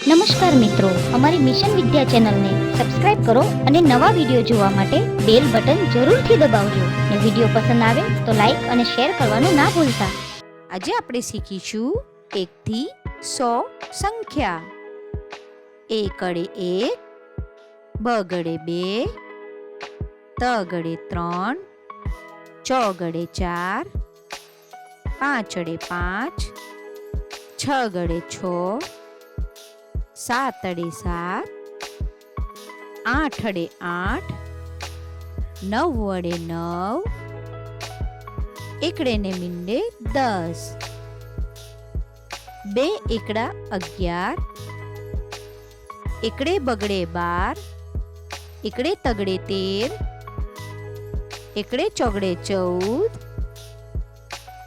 નમસ્કાર મિત્રો, અમારી મિશન વિદ્યા ચેનલને સબસ્ક્રાઇબ કરો અને નવા વિડીયો જોવા માટે બેલ બટન જરૂરથી દબાવજો અને વિડીયો પસંદ આવે તો લાઈક અને શેર કરવાનું ના ભૂલતા. આજે આપણે શીખીશું 1 થી 100 સંખ્યા. A ગળે 1, B ગળે 2, T ગળે 3, Ch ગળે 4, 5 ગળે 5, 6 ગળે 6, 7 ગળે 7, 8 ગળે 8, 9 ગળે 9, એકડે ને મીંડે 10, 2 એકડા 11, એકડે બગડે 12, એકડે તગડે 13, એકડે ચોગડે 14,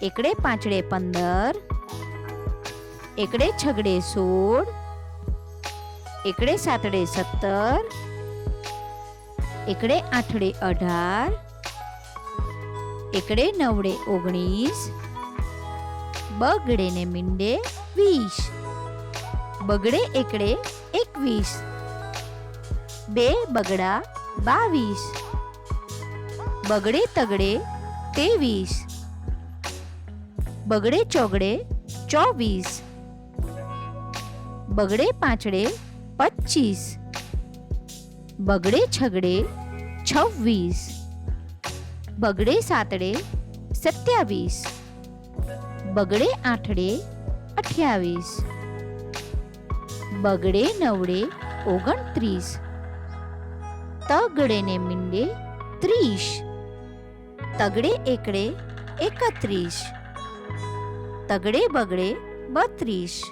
એકડે પાંચડે 15, એકડે છગડે 16, એકડે સાતડે 17, એકડે આઠડે 18, એકડે નવડે 19, બગડે ને મીંડે 20, બગડે એકડે 21, 2 બગડા 22, બગડે તગડે 23, બગડે ચોગડે 24, બગડે પાંચડે 25, બગડે છગડે 26, બગડે સાતડે 27, બગડે આઠડે 28, બગડે નવડે 29, તગડે ને મીંડે 30, તગડે એકડે 31, તગડે બગડે 32,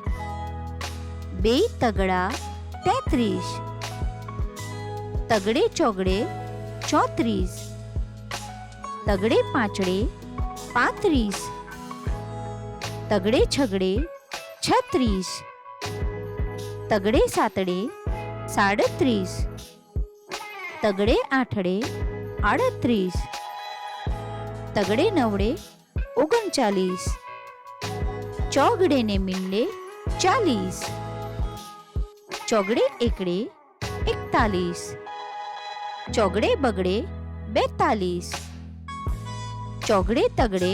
2 તગડા 33, તગડે ચોગડે 34, તગડે પાંચડે 35, તગડે છગડે 36, તગડે સાતડે 37, તગડે આઠડે 38, તગડે નવડે 39, ચોગડે ને મીંડે 40, ચોગડે એકડે 41, ચોગડે બગડે 42, ચોગડે તગડે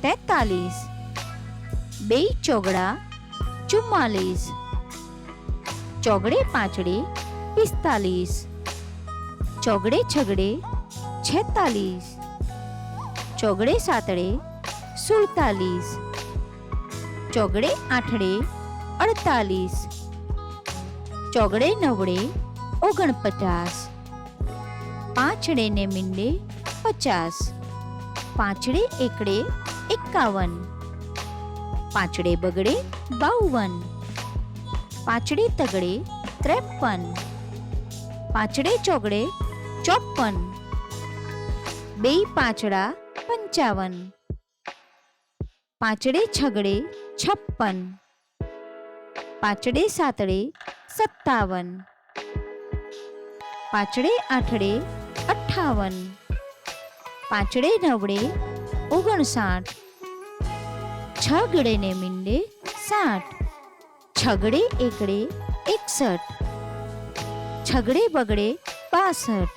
43, 2 ચોગડા 44, ચોગડે પાંચડે 45, ચોગડે છગડે 46, ચોગડે સાતડે 47, ચોગડે આઠડે 48, ચોગડે નવડે 49, પાંચડે ને મીંડે 50, પાંચડે એકડે 51, પાંચડે બગડે 52, પાંચડે તગડે 53, પાંચડે ચોગડે 54, 2 પાંચડા 55, પાંચડે છગડે 56, પાંચડે સાતડે 57, પાંચડે આઠડે 58, પાંચડે નવડે 59, છગડે ને મીંડે 60, છગડે એકડે 61, છગડે બગડે 62,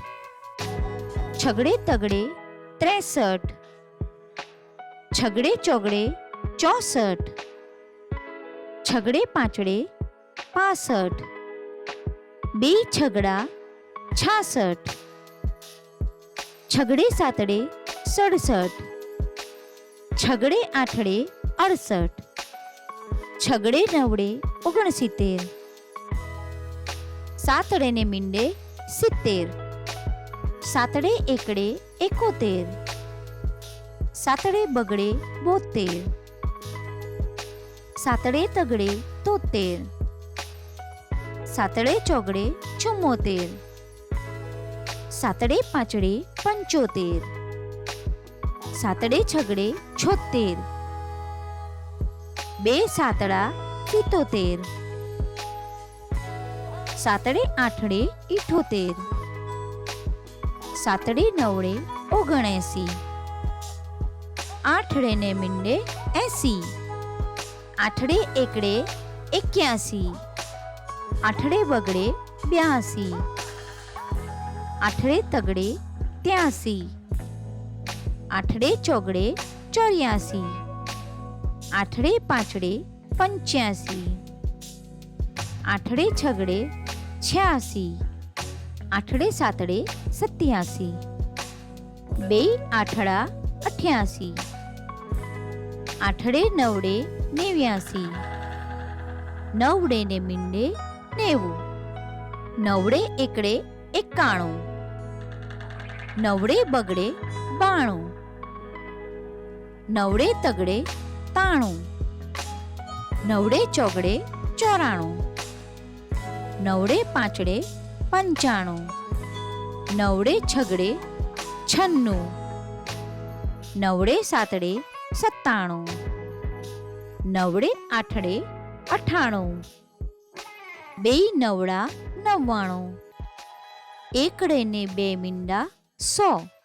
છગડે તગડે 63, છગડે ચોગડે 64, છગડે પાંચડે 65, 2 છગડા 66, છગડે સાતડે 67, છગડે આઠડે 68, છગડે નવડે 69, સાતડે ને મીંડે 70, સાતડે એકડે 71, સાતડે બગડે 72, સાતડે તગડે 73, સાતડે ચોગડે 74, સાતડે પાંચડે 75, સાતડે છગડે 76, 2 સાતડા 77, સાતડે આઠડે 78, સાતડે નવડે 79, આઠડે ને મીંડે 80, આઠડે એકડે 81, આઠડે બગડે 82, આઠડે તગડે 83, આઠડે ચોગડે 84, આઠડે પાંચડે 85, આઠડે છગડે 86, આઠડે સાતડે 87, બે આઠડા 88, આઠડે નવડે 89, નવડે ને મીંડે 90, નવડે એકડે 91, નવડે બગડે 92, નવડે તગડે 93, નવડે ચોગડે 94, નવડે પાંચડે 95, નવડે છગડે 96, નવડે સાતડે 97, નવડે આઠડે 98, બે નવડા 99, એકડે ને બે મીંડા 100.